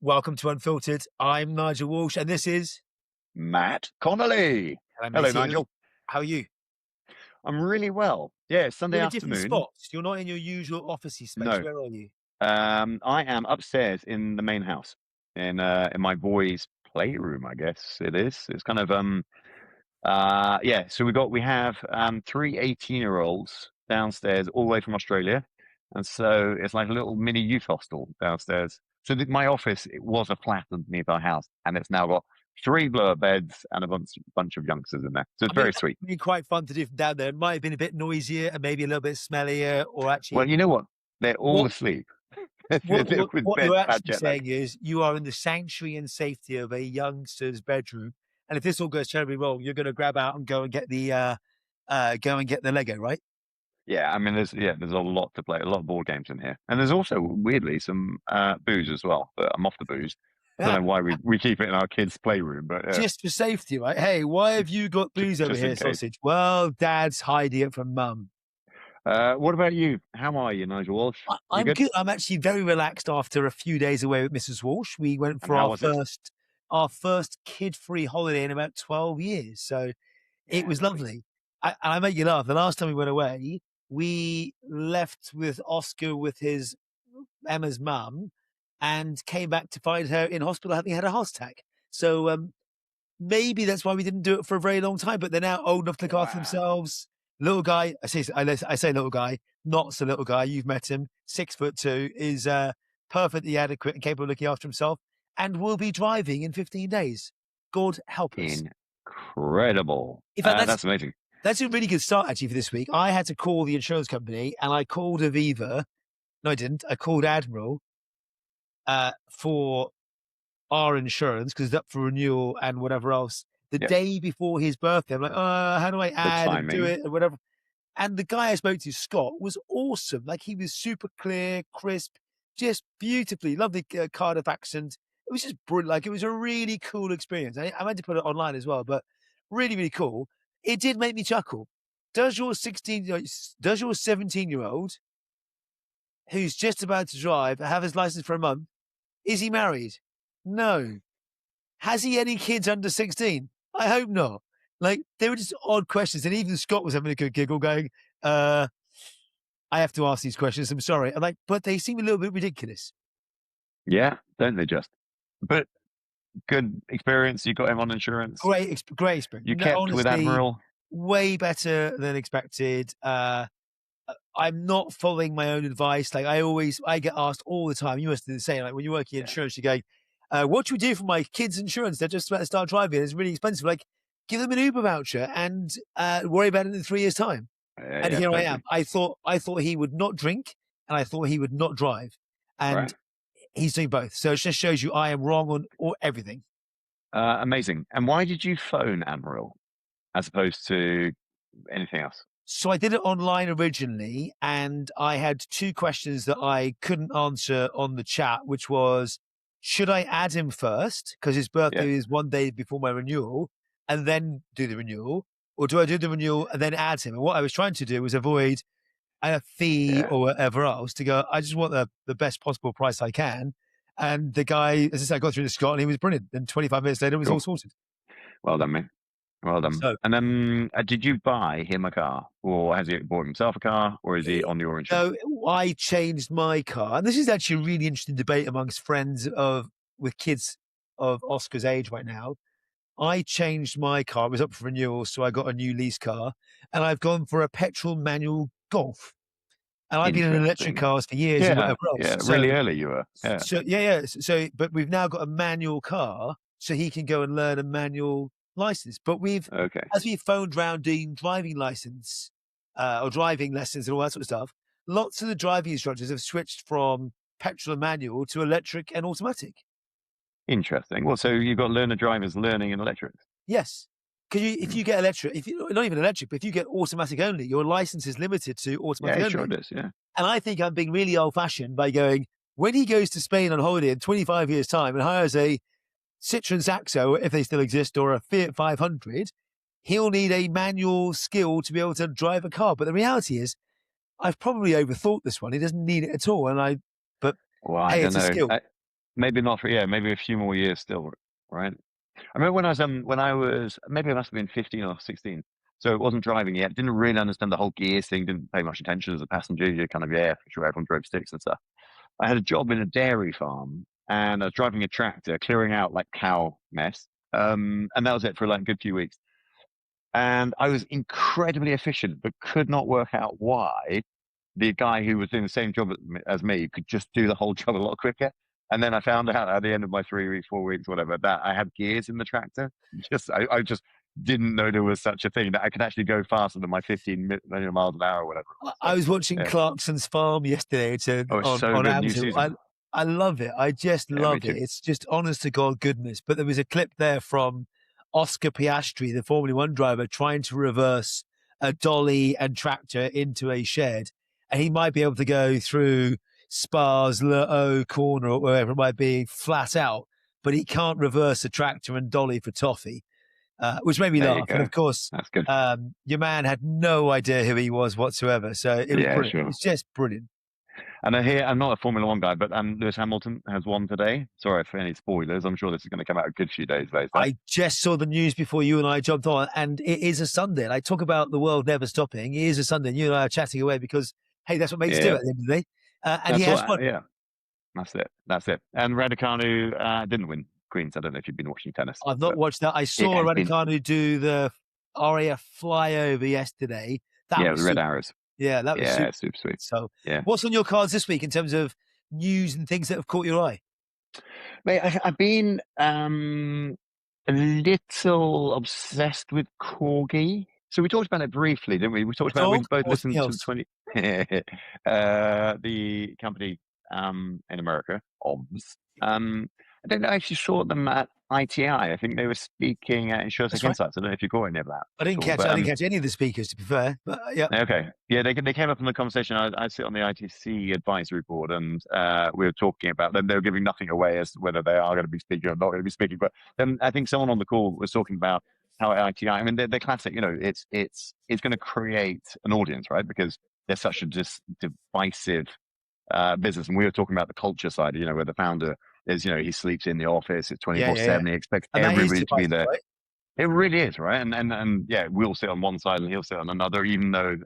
Welcome to Unfiltered. I'm Nigel Walsh, and this is Matt Connolly. hello, Hello, matey. Nigel. How are you? I'm really well. Yeah, it's Sunday You're in a different afternoon. spot. You're not in your usual officey space. No, Where are you? I am upstairs in the main house in my boys' playroom, I guess it is. It's kind of yeah. So we have three 18-year-olds downstairs, all the way from Australia, and so it's like a little mini youth hostel downstairs. So my office, it was a flat underneath our house, and it's now got three blow-up beds and a bunch of youngsters in there. So I it's mean, very it's sweet. been quite fun to do from down there. It might have been a bit noisier and maybe a little bit smellier, or Well, actually, you know what? They're all what asleep. what what, With what you're bad actually jet lag. saying is you are in the sanctuary and safety of a youngster's bedroom, and if this all goes terribly wrong, you're going to grab out and go and get the Lego, right? Yeah, I mean, there's a lot to play, a lot of board games in here, and there's also weirdly some booze as well. But I'm off the booze. I don't know why we keep it in our kids' playroom, but Just for safety, right? Hey, why have you got booze over just in here, case. sausage? Well, Dad's hiding it from Mum. What about you? How are you, Nigel Walsh? You I'm good? good. I'm actually very relaxed after a few days away with Mrs. Walsh. We went And for how was it? our first kid-free holiday in about 12 years. So it Yeah, was sweet. lovely. I make you laugh. The last time we went away, we left with Oscar with his Emma's mum and came back to find her in hospital having had a heart attack. So maybe that's why we didn't do it for a very long time, but they're now old enough to look after Wow. themselves. Little guy, I say little guy, not so little guy. You've met him, 6'2", is perfectly adequate and capable of looking after himself, and will be driving in 15 days. God help us. Incredible. In fact, That's amazing. that's a really good start actually for this week. I had to call the insurance company, and I called Aviva. No, I didn't. I called Admiral for our insurance because it's up for renewal and whatever else the Yeah, day before his birthday. I'm like, how do I the add and do timing. it and whatever? And the guy I spoke to, Scott, was awesome. Like he was super clear, crisp, just beautifully lovely Cardiff accent. It was just brilliant. Like it was a really cool experience. I meant to put it online as well, but really, really cool. It did make me chuckle. Does your 17-year-old who's just about to drive have his license for a month? Is he married? No. Has he any kids under 16? I hope not. Like, they were just odd questions. And even Scott was having a good giggle going, I have to ask these questions. I'm sorry. I'm like, but they seem a little bit ridiculous. Yeah, don't they just? But good experience. You got him on insurance. Great experience. You No, kept with honestly, Admiral. way better than expected. I'm not following my own advice. Like I get asked all the time. You must do the same. Like when you're working in Yeah, insurance, you're going, what should we do for my kids' insurance? They're just about to start driving. It's really expensive. Like, give them an Uber voucher and worry about it in 3 years' time. And yeah, here I am. totally. I thought he would not drink and I thought he would not drive. And Right. he's doing both. So it just shows you I am wrong on everything. Amazing. And why did you phone Admiral as opposed to anything else? So I did it online originally, and I had two questions that I couldn't answer on the chat, which was, should I add him first because his Yeah, birthday is one day before my renewal, and then do the renewal, or do I do the renewal and then add him? And what I was trying to do was avoid a fee yeah. or whatever else to go. I just want the best possible price I can. And the guy, as I said, I got through to Scott, and he was brilliant. And 25 minutes later, it was all Cool. sorted. Well done, mate. Well done. So And then, did you buy him a car, or has he bought himself a car, or is he on your insurance? no, I changed my car. And this is actually a really interesting debate amongst friends with kids of Oscar's age right now. I changed my car. It was up for renewal, so I got a new lease car. And I've gone for a petrol manual Golf. And I've been in electric Interesting. cars for years and Yeah, whatever else. yeah. Really early you were. Yeah. Yeah. So, but we've now got a manual car, so he can go and learn a manual license. But Okay. as we phoned round doing driving license or driving lessons and all that sort of stuff, lots of the driving instructors have switched from petrol and manual to electric and automatic. Interesting. Well, so you've got learner drivers learning in electrics. Yes. Because if Hmm. you get electric, if you not even electric, but if you get automatic only, your license is limited to Yeah, automatic it only. sure does. Yeah. And I think I'm being really old fashioned by going, when he goes to Spain on holiday in 25 years' time and hires a Citroen Saxo, if they still exist, or a Fiat 500, he'll need a manual skill to be able to drive a car. But the reality is, I've probably overthought this one. He doesn't need it at all. But Well, I hey, don't it's a know. skill. Maybe not for, yeah, maybe a few more years still, right? I remember when I was, maybe I must have been 15 or 16. So it wasn't driving yet. Didn't really understand the whole gears thing. Didn't pay much attention as a passenger. You kind of, yeah, for sure, everyone drove sticks and stuff. I had a job in a dairy farm, and I was driving a tractor, clearing out like cow mess. And that was it for like a good few weeks. And I was incredibly efficient, but could not work out why the guy who was doing the same job as me could just do the whole job a lot quicker. And then I found out at the end of my 3 weeks, 4 weeks, whatever, that I had gears in the tractor. I just didn't know there was such a thing, that I could actually go faster than my 15 million miles an hour or whatever it was. So I was watching yeah. Clarkson's Farm yesterday. It's Oh, it's so on good. New Amazon. season. I love it. I just Yeah, me love it. too. It's just honest to God goodness. But there was a clip there from Oscar Piastri, the Formula One driver, trying to reverse a dolly and tractor into a shed. And he might be able to go through Spa's Low corner or wherever it might be flat out, but he can't reverse a tractor and dolly for toffee, which made me There you laugh. And go. of course, That's good. your man had no idea who he was whatsoever. So it was Yeah, brilliant. sure. It's just brilliant. And I hear, I'm not a Formula One guy, but Lewis Hamilton has won today. Sorry for any spoilers. I'm sure this is going to come out a good few days later. I just saw the news before you and I jumped on, and it is a Sunday. And I talk about the world never stopping. It is a Sunday. And you and I are chatting away because, hey, that's what mates do Yeah, at the end of the day. And he that's has what. won. Yeah, that's it. That's it. And Raducanu didn't win Queens. I don't know if you've been watching tennis, I've not but watched that. I it saw has been, Raducanu do the RAF flyover yesterday. That yeah, was the Red super. Arrows. Yeah, that was Yeah, super. super sweet. So, Yeah. what's on your cards this week in terms of news and things that have caught your eye? Mate, I've been a little obsessed with Corgi. So we talked about it briefly, didn't we? We talked A about, we dog both or something listened to the else? 20 the company in America, OBS. I don't know if you saw them at ITI. I think they were speaking at That's InsurTech right. Insights. I don't know if you caught any of that I at didn't all, catch. but I didn't catch any of the speakers, to be fair. But yeah, okay. Yeah, they came up in the conversation. I sit on the ITC advisory board, and we were talking about them. They were giving nothing away as to whether they are going to be speaking or not going to be speaking. But then I think someone on the call was talking about how at ITI, I mean, they're classic. You know, it's going to create an audience, right? Because they're such a divisive business. And we were talking about the culture side. You know, where the founder is. You know, he sleeps in the office. It's yeah, yeah, yeah. 24/7. He expects And that is everybody to be divisive, there. right? It really is, right? And yeah, we'll sit on one side and he'll sit on another, even though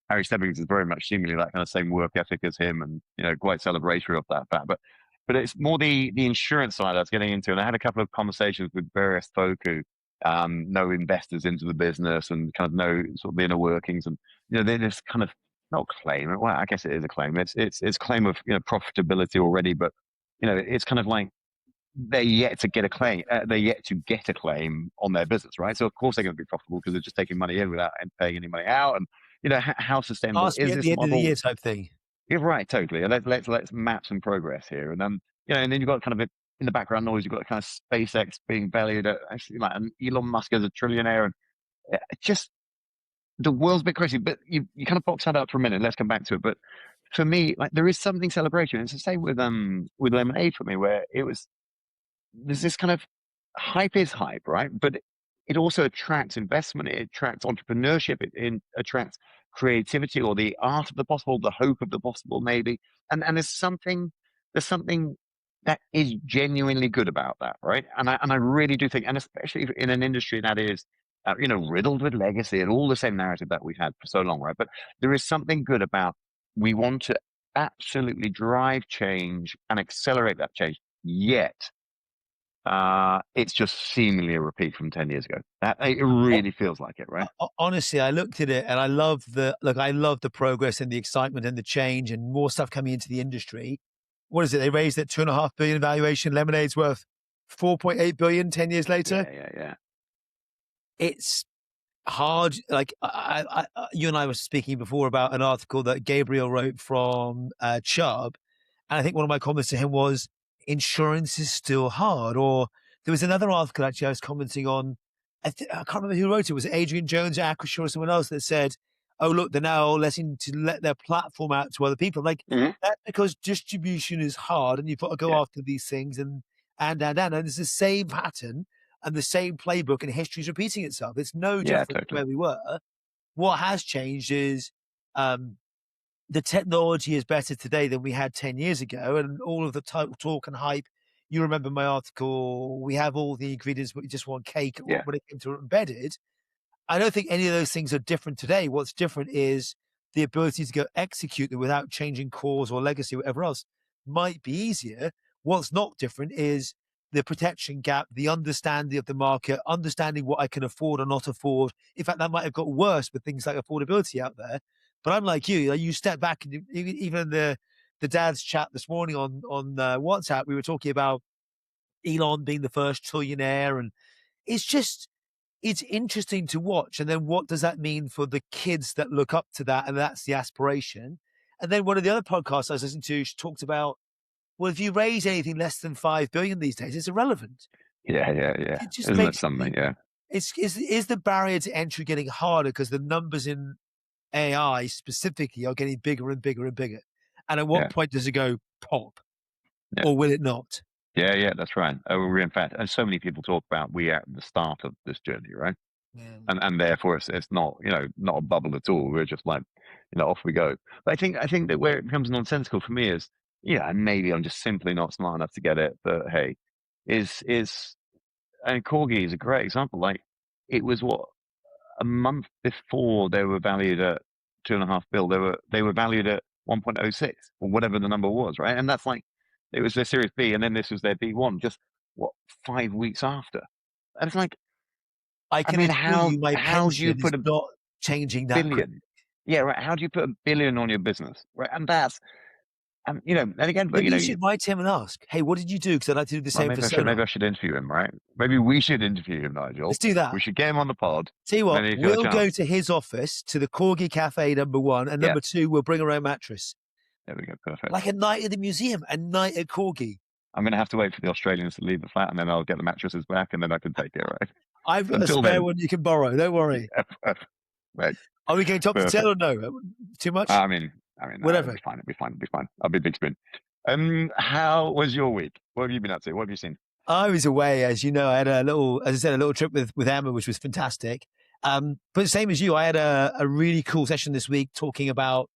Harry Stebbings is very much seemingly that kind of same work ethic as him, and you know, quite celebratory of that fact. But it's more the insurance side I was getting into, and I had a couple of conversations with various folk who know investors into the business and kind of know sort of the inner workings, and you know, they just kind of not claim. Well, I guess it is a claim. It's claim of, you know, profitability already, but you know, it's kind of like they're yet to get a claim. They're yet to get a claim on their business, right? So of course they're going to be profitable because they're just taking money in without paying any money out. And you know, how sustainable Ask me is at this the end of the model? year type thing. You're right, totally. And let's map some progress here. And then you know, and then you've got kind of in the background noise, you've got kind of SpaceX being valued at actually like, and Elon Musk as a trillionaire, and just the world's a bit crazy. But you kind of box that out for a minute. Let's come back to it. But for me, like there is something celebration. It's the same with Lemonade for me, where it was there's this kind of hype is hype, right? But it also attracts investment, it attracts entrepreneurship, it attracts creativity or the art of the possible, the hope of the possible, maybe. And there's something that is genuinely good about that, right? And I really do think, and especially in an industry that is, you know, riddled with legacy and all the same narrative that we've had for so long, right? But there is something good about we want to absolutely drive change and accelerate that change. Yet it's just seemingly a repeat from 10 years ago. That it really feels like it, right? Honestly, I looked at it and I love I love the progress and the excitement and the change and more stuff coming into the industry. What is it? They raised it 2.5 billion valuation. Lemonade's worth 4.8 billion 10 years later. Yeah. It's hard. Like you and I were speaking before about an article that Gabriel wrote from Chubb. And I think one of my comments to him was insurance is still hard. Or there was another article actually I was commenting on. I can't remember who wrote it. Was it Adrian Jones at Acrisure or someone else that said, oh, look, they're now letting to let their platform out to other people. Like Mhm. that's because distribution is hard and you've got to go Yeah, after these things and it's the same pattern and the same playbook and history's repeating itself. It's no yeah, different to totally. where we were. What has changed is the technology is better today than we had 10 years ago, and all of the talk and hype. You remember my article, we have all the ingredients, but we just want cake Yeah, when it came to embedded. I don't think any of those things are different today. What's different is the ability to go execute them without changing cause or legacy or whatever else might be easier. What's not different is the protection gap, the understanding of the market, understanding what I can afford or not afford. In fact, that might have got worse with things like affordability out there. But I'm like you step back and even in the dad's chat this morning on WhatsApp, we were talking about Elon being the first trillionaire, and it's just it's interesting to watch. And then what does that mean for the kids that look up to that? And that's the aspiration. And then one of the other podcasts I was listening to, she talked about, well, if you raise anything less than 5 billion these days, it's irrelevant. yeah, yeah, yeah. It just Isn't it makes me something? think, Yeah, is the barrier to entry getting harder because the numbers in AI specifically are getting bigger and bigger and bigger? And at what yeah, point does it go pop, yeah. or will it not? Yeah, yeah, that's right. We're in fact, and so many people talk about we are at the start of this journey, right? Yeah. And therefore it's not not a bubble at all. We're just like off we go. But I think that where it becomes nonsensical for me is and maybe I'm just simply not smart enough to get it. But hey, is and Corgi is a great example. Like it was what a month before they were valued at 2.5 bill. They were valued at 1.06 or whatever the number was, right? And that's like it was their Series B, and then this was their B1. Just what 5 weeks after, and it's like, I I can mean, assure you my how do you pension is put a not changing that quick. billion? Yeah, right. How do you put a billion on your business, right? And that's and again, but Maybe you should write him and ask, "Hey, what did you do?" Because I'd like to do the well, same for Sonar. maybe I should interview him, right? Maybe we should interview him, Let's Nigel. do that. We should get him on the pod, Tell you and what, then he's got a we'll go chance. to his office, to the Corgi Cafe, number one, and Yeah, number two, we'll bring our own mattress. there we go, perfect. Like a night at the museum, a night at Corgi. I'm going to have to wait for the Australians to leave the flat, and then I'll get the mattresses back, and then I can take it, right? I've got a Until spare then, one you can borrow. Don't worry. yeah, perfect. Right, Are we going top to tail perfect. or no? Too much? No, it'll Whatever. be fine. It'll be fine. It'll be fine. I'll be big spoon. How was your week? What have you been up to? What have you seen? I was away, as you know. I had as I said, a little trip with Emma, which was fantastic. But same as you, I had a really cool session this week talking about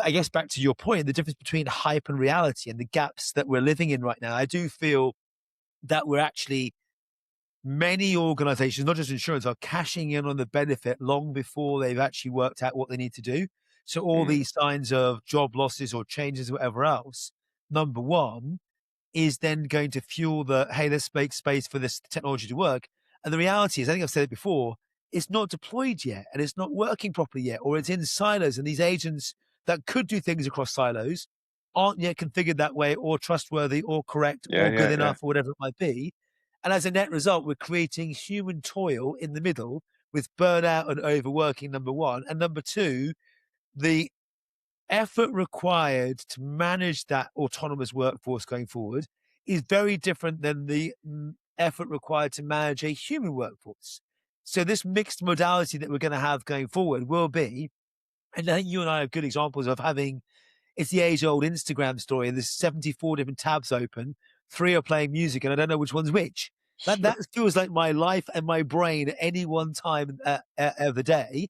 I guess back to your point, the difference between hype and reality and the gaps that we're living in right now. I do feel that we're actually many organizations, not just insurance, are cashing in on the benefit long before they've actually worked out what they need to do. So all Mm, these signs of job losses or changes, whatever else, number one, is then going to fuel the, hey, let's make space for this technology to work. And the reality is, I think I've said it before, it's not deployed yet and it's not working properly yet, or it's in silos. And these agents that could do things across silos aren't yet configured that way or trustworthy or correct yeah, or good yeah, yeah, enough or whatever it might be. And as a net result, we're creating human toil in the middle with burnout and overworking, number one. And number two, the effort required to manage that autonomous workforce going forward is very different than the effort required to manage a human workforce. So this mixed modality that we're going to have going forward will be, and I think you and I have good examples of having, it's the age-old Instagram story. There's 74 different tabs open, 3 are playing music, and I don't know which one's which. That feels like my life and my brain at any one time of the day.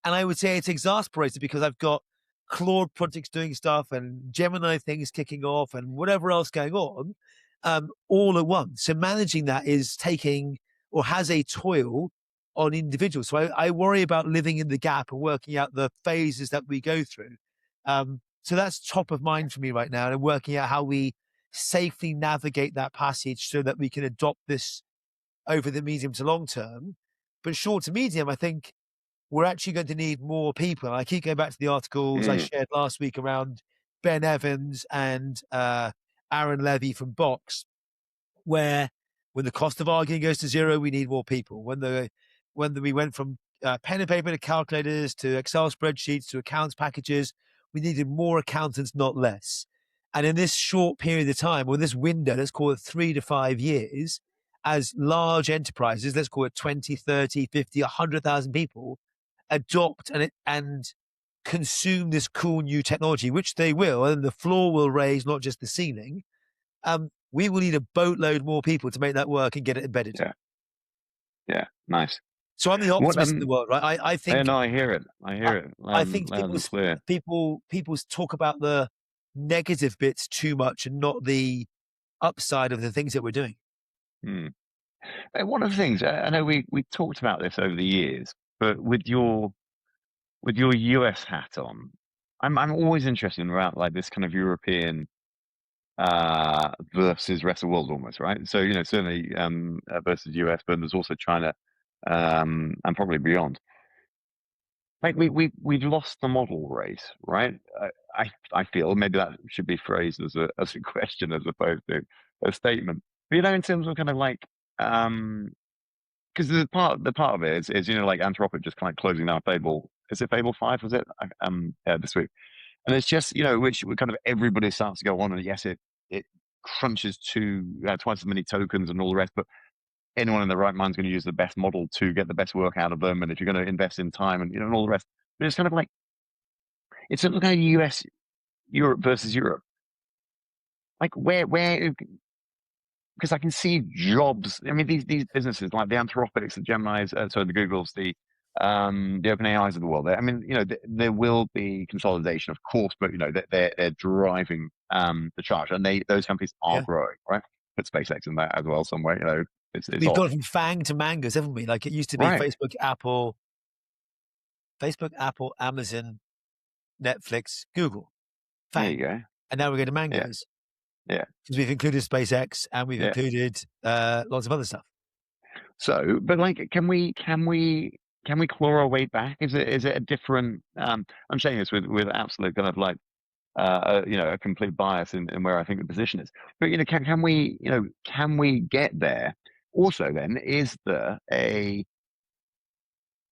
And I would say it's exasperated because I've got Claude projects doing stuff and Gemini things kicking off and whatever else going on, all at once. So managing that is taking or has a toil on individuals. So I worry about living in the gap and working out the phases that we go through. So that's top of mind for me right now, and working out how we safely navigate that passage so that we can adopt this over the medium to long term. But short to medium, I think we're actually going to need more people. And I keep going back to the articles I mm, shared last week around Ben Evans and Aaron Levy from Box, where when the cost of arguing goes to zero, we need more people. We went from pen and paper to calculators to Excel spreadsheets to accounts packages, we needed more accountants, not less. And in this short period of time, or this window, let's call it 3 to 5 years, as large enterprises, let's call it 20, 30, 50, 100,000 people, adopt and consume this cool new technology, which they will, and the floor will raise, not just the ceiling. We will need a boatload more people to make that work and get it embedded. yeah, yeah. Nice. So I'm the What optimist in the world, right? I yeah, think no, I hear it. I I, hear it I think loud and clear. people talk about the negative bits too much and not the upside of the things that we're doing. Hmm. One of the things I know we talked about this over the years, but with your US hat on, I'm always interested about like this kind of European versus rest of the world almost, right? So, certainly versus US, but there's also China and probably beyond. Like we've lost the model race, right? I feel maybe that should be phrased as a question as opposed to a statement. But in terms of kind of like because the part of it is like Anthropic just kind of closing down Fable. Is it Fable 5? Was it yeah, this week? And it's just which kind of everybody starts to go on, and yes, it crunches to twice as many tokens and all the rest, but anyone in their right mind is going to use the best model to get the best work out of them. And if you're going to invest in time and all the rest, but it's kind of like it's sort of like US Europe versus Europe. Like where because I can see jobs. I mean, these businesses like the Anthropics, the Gemini's, sorry, the Googles, the Open AIs of the world. I mean, there will be consolidation, of course, but they're driving the charge, and those companies are Yeah. growing, right? Put SpaceX in that as well somewhere. It's We've odd, gone from Fang to Mangoes, haven't we? Like it used to be right? Facebook, Apple, Amazon, Netflix, Google, There you Fang. go. And now we're going to Yeah, Mangoes yeah, because we've included SpaceX and we've yeah. included lots of other stuff. So, but like, can we claw our way back? Is it a different? I'm saying this with absolute kind of like a complete bias in where I think the position is. But can we get there? Also, then, is there a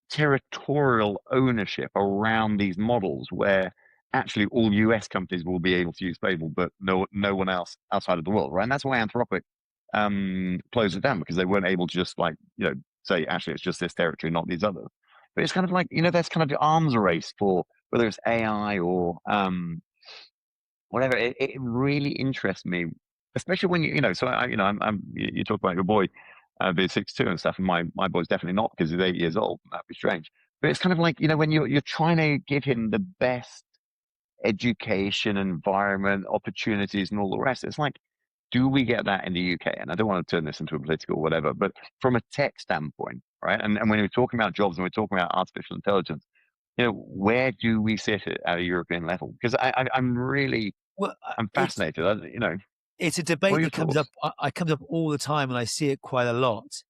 territorial ownership around these models where actually all US companies will be able to use Fable, but no one else outside of the world, right? And that's why Anthropic closed it down because they weren't able to just like say actually it's just this territory, not these others. But it's kind of like there's kind of the arms race for whether it's AI or whatever. It really interests me, especially when So you talk about your boy being 62 and stuff, and my boy's definitely not because he's 8 years old. That'd be strange. But it's kind of like when you're trying to give him the best education, environment, opportunities, and all the rest. It's like, do we get that in the UK? And I don't want to turn this into a political whatever, but from a tech standpoint, right? And when we're talking about jobs and we're talking about artificial intelligence, where do we sit at a European level? Because I'm really Well, I'm it's fascinated. it's a What are debate your that comes thoughts? up. I comes up all the time, and I see it quite a lot.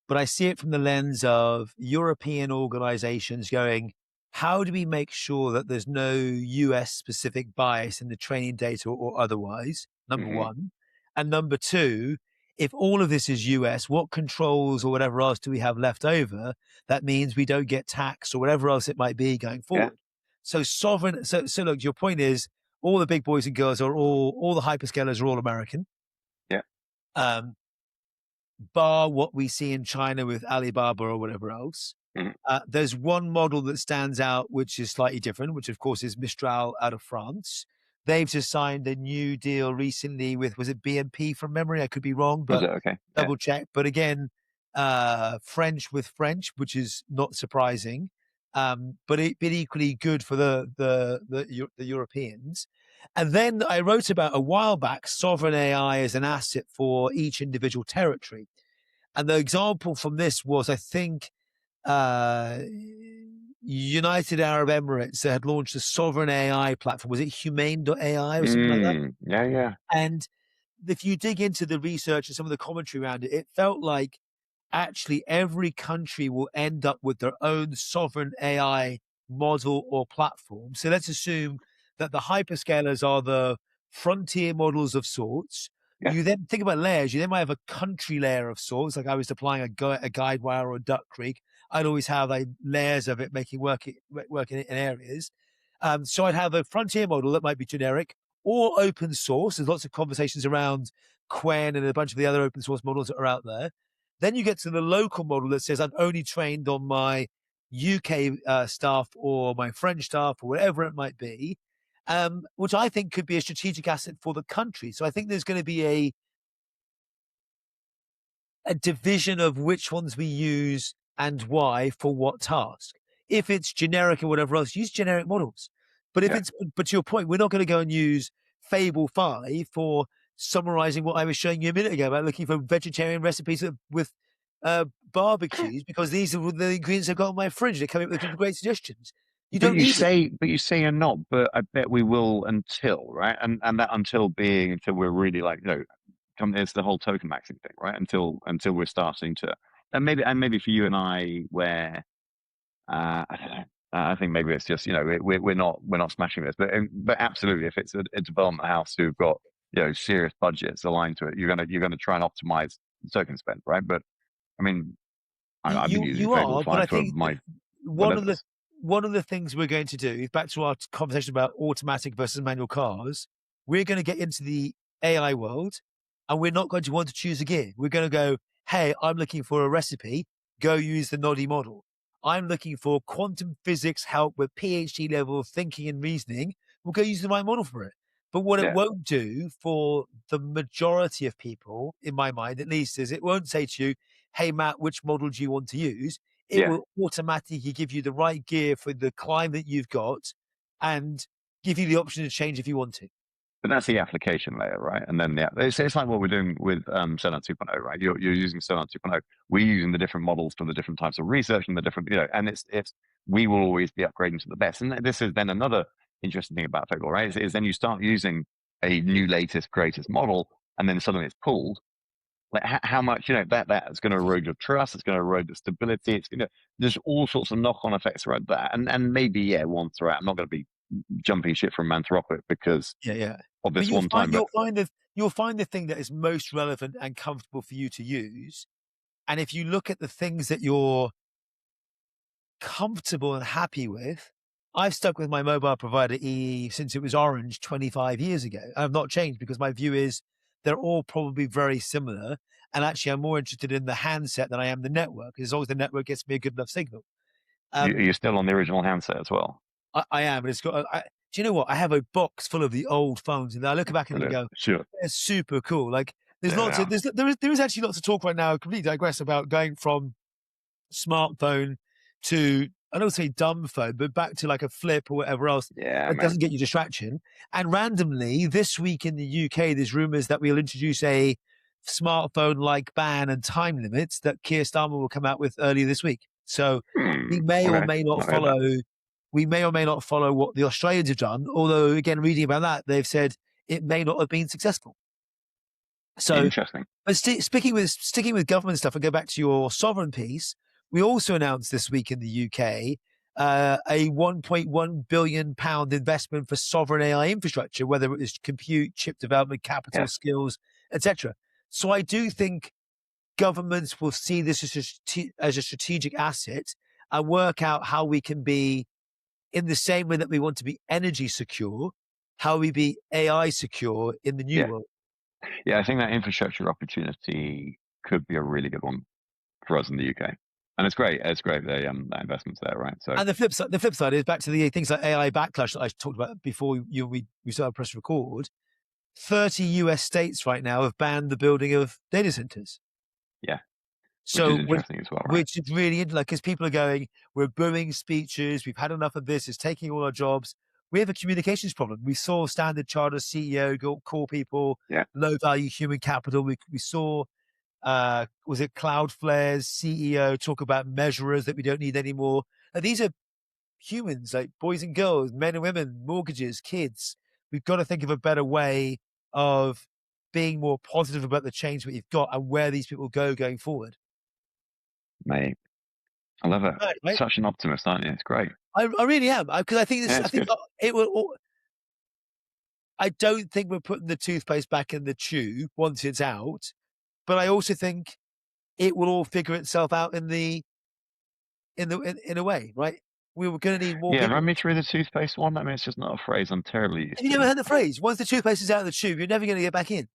But I see it from the lens of European organizations going, how do we make sure that there's no US specific bias in the training data or otherwise? Number Hmm. one. And number two, if all of this is US, what controls or whatever else do we have left over? That means we don't get taxed or whatever else it might be going Yeah, forward. So sovereign, so look, your point is all the big boys and girls are all the hyperscalers are all American. yeah. Um, bar what we see in China with Alibaba or whatever else. Hmm. There's one model that stands out, which is slightly different, which of course is Mistral out of France. They've just signed a new deal recently with, was it BNP from memory? I could be wrong, Was but it okay? Yeah, double check. But again, French with French, which is not surprising, but equally good for the Europeans. And then I wrote about a while back sovereign AI as an asset for each individual territory. And the example from this was, I think, uh, United Arab Emirates had launched a sovereign AI platform. Was it Humane.ai or something like that? yeah, yeah, And if you dig into the research and some of the commentary around it, it felt like actually every country will end up with their own sovereign AI model or platform. So let's assume that the hyperscalers are the frontier models of sorts. yeah. You then think about layers. You then might have a country layer of sorts. Like I was deploying a guide wire or a Duck Creek. I'd always have like layers of it making work in areas. So I'd have a frontier model that might be generic or open source. There's lots of conversations around Quen and a bunch of the other open source models that are out there. Then you get to the local model that says I'm only trained on my UK staff or my French staff or whatever it might be, which I think could be a strategic asset for the country. So I think there's going to be a division of which ones we use and why for what task. If it's generic or whatever else, use generic models. But if Yeah. it's, but to your point, we're not going to go and use Fable 5 for summarizing what I was showing you a minute ago about looking for vegetarian recipes with barbecues, because these are the ingredients I've got in my fridge. They're coming up with great suggestions. You don't need it. But you say you're not, but I bet we will until, right? And that until being until we're really like, it's the whole token maxing thing, right? Until we're starting to, and maybe for you and I, where I don't know. I think maybe it's just we're not smashing this, but absolutely, if it's a development house who've got serious budgets aligned to it, you're gonna try and optimize the token spend, right? But I mean, I've been using You Fable are, but I 5 for think my one of the whatever's. one of the things we're going to do, back to our conversation about automatic versus manual cars, we're going to get into the AI world, and we're not going to want to choose a gear. We're going to go, hey, I'm looking for a recipe, go use the Noddy model. I'm looking for quantum physics help with PhD level thinking and reasoning. We'll go use the right model for it. But what it Yeah, won't do for the majority of people, in my mind at least, is it won't say to you, hey, Matt, which model do you want to use? It yeah. will automatically give you the right gear for the climate you've got and give you the option to change if you want to. But that's the application layer, right? And then it's like what we're doing with Sonar 2.0, right? You're using Sonar 2.0. We're using the different models for the different types of research and the different, and it's we will always be upgrading to the best. And this is then another interesting thing about Fable, right? Is then you start using a new latest greatest model, and then suddenly it's pulled. Like how much that's going to erode your trust. It's going to erode the stability. There's all sorts of knock-on effects around that. And maybe once they're out, I'm not going to be jumping shit from Mantaropic because Yeah, yeah. of But this one time. But you'll find the thing that is most relevant and comfortable for you to use. And if you look at the things that you're comfortable and happy with, I've stuck with my mobile provider EE since it was Orange 25 years ago. I've not changed because my view is they're all probably very similar. And actually, I'm more interested in the handset than I am the network, as long as the network gets me a good enough signal. Um, you're still on the original handset as well. I am, but it's got. Do you know what? I have a box full of the old phones, and I look back at them and Brilliant. go, Sure. "They're super cool." Like, there's Yeah, lots yeah. of there is actually lots of talk right now. I completely digress about going from smartphone to, I don't say dumb phone, but back to like a flip or whatever else Yeah, that man. doesn't get you distraction. And randomly this week in the UK, there's rumors that we'll introduce a smartphone like ban and time limits that Keir Starmer will come out with earlier this week. So we may or Okay. may not Not heard that. follow. We may or may not follow what the Australians have done. Although, again, reading about that, they've said it may not have been successful. So, Interesting. but sticking with government stuff, and go back to your sovereign piece, we also announced this week in the UK a 1.1 billion pound investment for sovereign AI infrastructure, whether it is compute, chip development, capital, Yeah. skills, etc. So I do think governments will see this as a strategic asset and work out how we can be, in the same way that we want to be energy secure, how we be AI secure in the new Yeah. world. Yeah. I think that infrastructure opportunity could be a really good one for us in the UK. And it's great. It's great that investment's there, right? So And the flip side is back to the things like AI backlash that I talked about before we started press record. 30 US states right now have banned the building of data centers. yeah, which is So, interesting as well, right? which is really like, because people are going, we're booing speeches, we've had enough of this, it's taking all our jobs. We have a communications problem. We saw Standard Chartered CEO call people Yeah. low value human capital. We saw was it Cloudflare's CEO talk about measurers that we don't need anymore. And these are humans, like boys and girls, men and women, mortgages, kids. We've got to think of a better way of being more positive about the change that you've got and where these people go going forward. Mate, I love it. Right, right? Such an optimist, aren't you? It's great. I really am, because I think Yeah, this. I it's think good. it will. I don't think we're putting the toothpaste back in the tube once it's out, but I also think it will all figure itself out in a way, right? We were going to need more Yeah, people. run me through the toothpaste one. I mean, it's just not a phrase I'm terribly Have used you to. never heard the phrase? Once the toothpaste is out of the tube, you're never going to get back in.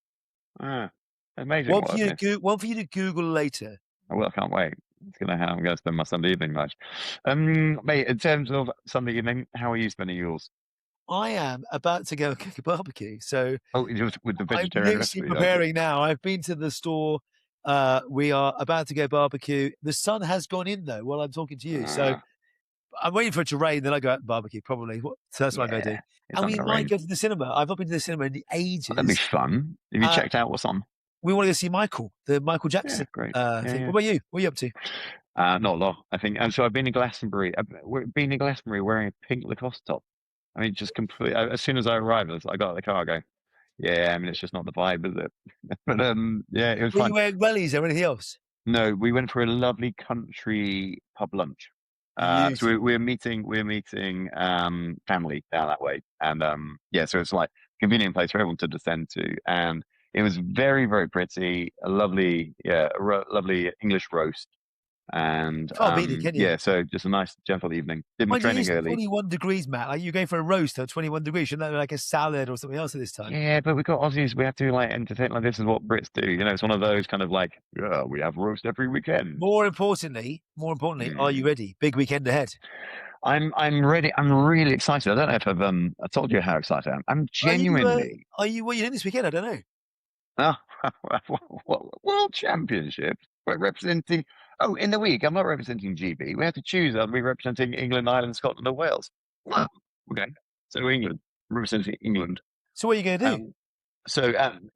Ah, amazing what I've missed. One for you to Google later. I will. I can't wait. It's gonna how I'm gonna spend my Sunday evening, much. Mate, in terms of Sunday evening, how are you spending yours? I am about to go cook a barbecue, so Oh, just with the I'm vegetarian literally recipe. Okay. preparing now. I've been to the store. We are about to go barbecue. The sun has gone in though while I'm talking to you, so I'm waiting for it to rain. Then I go out and barbecue probably. So that's what I'm going to do. Yeah, it's And not we going to might rain. go to the cinema. I've not been to the cinema in That'd be ages. fun. Have you checked out what's on? We want to go see Michael, the Michael Yeah, Jackson great. thing. What about you? What are you up to? Not a lot, I think. And so I've been in Glastonbury. Been in Glastonbury wearing a pink Lacoste top. I mean, just completely. As soon as I arrived, I got out of the car. I go, yeah. I mean, it's just not the vibe, is it? But yeah, it was Were fun. you wearing wellies or anything else? No, we went for a lovely country pub lunch. So Beautiful. we're meeting family down that way, and yeah, so it's like a convenient place for everyone to descend to, and it was very very pretty, a lovely lovely English roast, and Can't beat it, can you? yeah, so just a nice gentle evening. Did my Mind you, training it's early. 21 degrees, Matt. Like you're going for a roast at 21 degrees. Shouldn't that be like a salad or something else at this time? Yeah, but we got Aussies. We have to like entertain. Like this is what Brits do. You know, it's one of those kind of like, yeah, we have roast every weekend. More importantly, are you ready? Big weekend ahead. I'm ready. I'm really excited. I don't know if I told you how excited I am. I'm genuinely. What are you doing this weekend? I don't know. World Championships. We're representing. Oh, in the week, I'm not representing GB. We have to choose. I'll be representing England, Ireland, Scotland, or Wales. Wow. Okay. So England, representing England. So what are you going to do?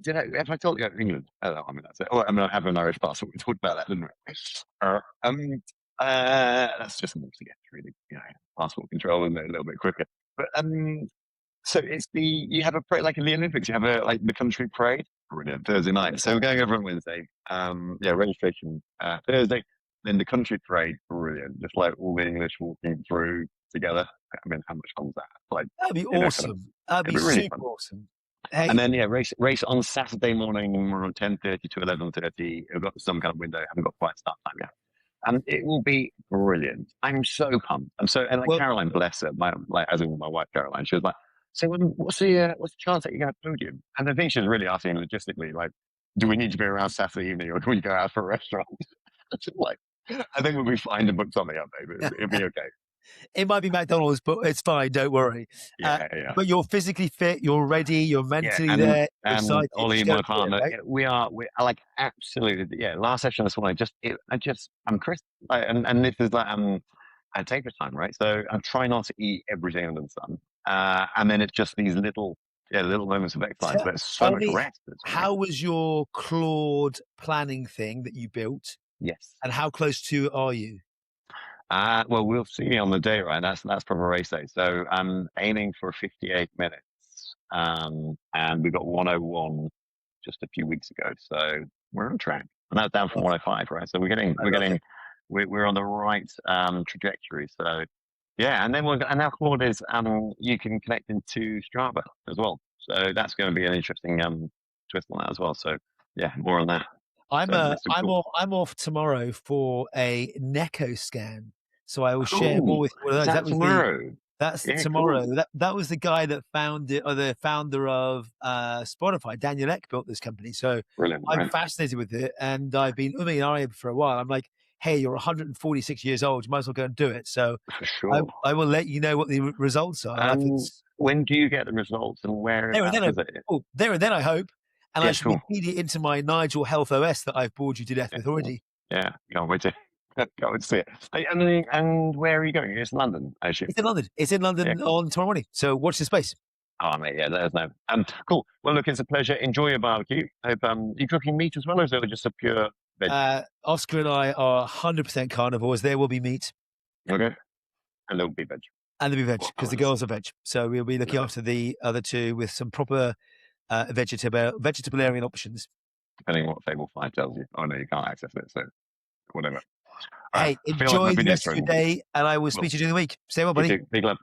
You know, if I told you England, I mean, that's it. Oh, I mean, I have an Irish passport. We talked about that, didn't we? That's just enough to get through the passport control and a little bit quicker. But so it's you have like in the Olympics, you have like the country parade, brilliant, Thursday night. So we're going over on Wednesday. Yeah, registration Thursday, then the country parade, brilliant. Just like all the English walking through together. I mean, how much fun is that? Like That'd be awesome. That'd be really super fun. awesome. Hey, And then race on Saturday morning around 10:30 to 11:30. I've got some kind of window. I haven't got quite start time yet. And it will be brilliant. I'm so pumped. And like well, Caroline, bless her, as in my wife Caroline, she was like, "So what's the chance that you're going to podium?" And the thing she's really asking logistically, like, do we need to be around Saturday evening, or can we go out for a restaurant? Like, I think we'll be fine to book something up, baby. It'll be okay. it might be McDonald's, but it's fine. Don't worry. Yeah. But you're physically fit. You're ready. You're mentally and, there. And excited. Ollie, my partner, right? we are like absolutely. Yeah, last session this morning, I'm Chris, and this is like I take the time, right? So I try not to eat every day under the sun, and then it's just these little moments of exercise, but it's so Tell much me, rest. how was your Claude planning thing that you built? Yes. And how close to are you? Well, we'll see on the day, right? That's proper race day. So I'm aiming for 58 minutes, and we got 101 just a few weeks ago. So we're on track, and that's down from 105, right? So we're on the right trajectory. So yeah, and then and now Claude is you can connect into Strava as well. So that's going to be an interesting twist on that as well. So yeah, more on that. I'm off tomorrow for a Neko scan, so I will share more with you. Is that tomorrow? That's Yeah, tomorrow. cool. That was the guy that founded, or the founder of Spotify. Daniel Ek built this company, so Brilliant, I'm right? fascinated with it, and I've been umming and ahhing for a while. I'm like, hey, you're 146 years old. You might as well go and do it. So For sure. I will let you know what the results are. When do you get the results, and where there and then, there and then, I hope. And Yeah, I should cool. feed it into my Nigel Health OS that I've bored you to death with already. Yeah, can't wait to see it. And where are you going? It's London, I assume. It's in London. It's in London on tomorrow morning. So watch the space. Oh, mate, yeah, let us know. Cool. Well, look, it's a pleasure. Enjoy your barbecue. Hope you cooking meat as well, or is it just a pure veg? Oscar and I are 100% carnivores. There will be meat. Okay. And there'll be veg. And there'll be veg, because the girls are veg. So we'll be looking after the other two with some proper vegetarian options. Depending on what Fable 5 tells you. Oh, no, you can't access it, so whatever. Hey, enjoy the rest of your day, and I will speak to you during the week. Stay well, buddy. Big love.